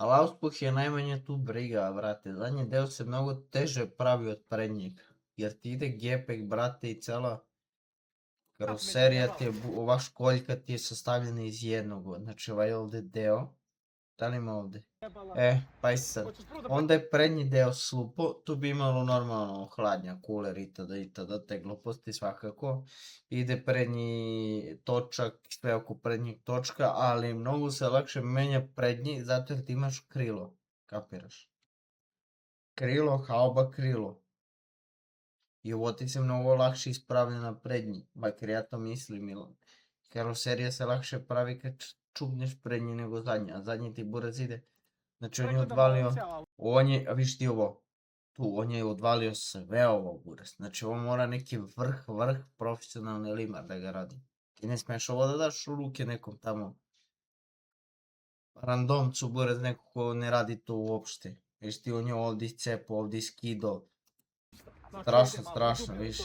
Ali auspuh je najmanje tu briga, brate. Zadnji deo se mnogo teže pravi od prednjeg. Jer ti ide gepek, brate, i cela karoserija ti je, ova školjka ti je sastavljena iz jednog. Znači ovaj ovdje deo. Da li ima ovdje? Pa i sad. Onda je prednji deo slupo, tu bi imalo normalno hladnja, kuler itd. Te gluposti svakako. Ide prednji točak, sve oko prednjeg točka, ali mnogo se lakše menja prednji zato jer ti imaš krilo, kapiraš? Krilo, hauba, krilo. I ovo ti se mnogo lakše ispravlja na prednji, makar ja to mislim. Karoserija se lakše pravi kad čupneš prednji nego zadnji, a zadnji ti buraz ide. Znači on je odvalio, viš ti ovo, tu, on je odvalio sve ovo buraz. Znači ovo mora neki vrh profesionalni limar da ga radi. Ti ne smiješ ovo da daš u ruke nekom tamo randomcu buraz, neko ko ne radi to uopšte. Viš ti on je ovdje iscepo, ovdje iskido. Strašno, viš.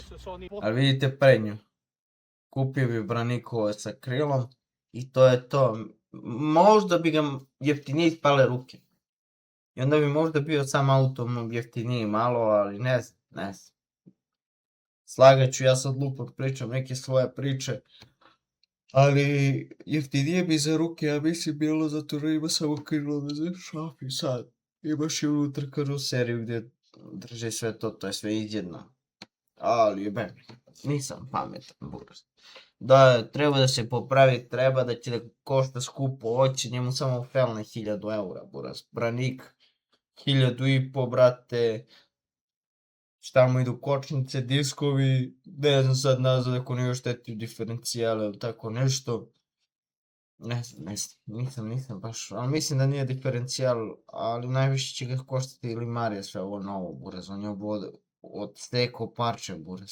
Ali vidite prednju. Kupio bi branikove sa krilom i to je to. Možda bi ga jeftinije ispale ruke. I onda bi možda bio sam auto jeftiniji malo, ali ne znam. Slagat ću, ja sad lupo pričam neke svoje priče. Ali jeftinije bi za ruke, ja mislim, bilo zato jer ima samo krilo da se šapi sad. Imaš i unutra karoseriju gdje drži sve to je sve izjedno. Ali nisam pametan buraz. Da, treba da se popravi, treba da će da košta skupo, hoće njemu samo felne 1000 eura, buraz. Branik, 1500, brate. Šta mu idu kočnice, diskovi, ne znam sad nazad ako nije štetio diferencijale ili tako nešto. Ne znam, nisam baš, ali mislim da nije diferencijal, ali najviše će ga koštati Limarija sve ovo novo, buraz. On je od steko parče, buraz.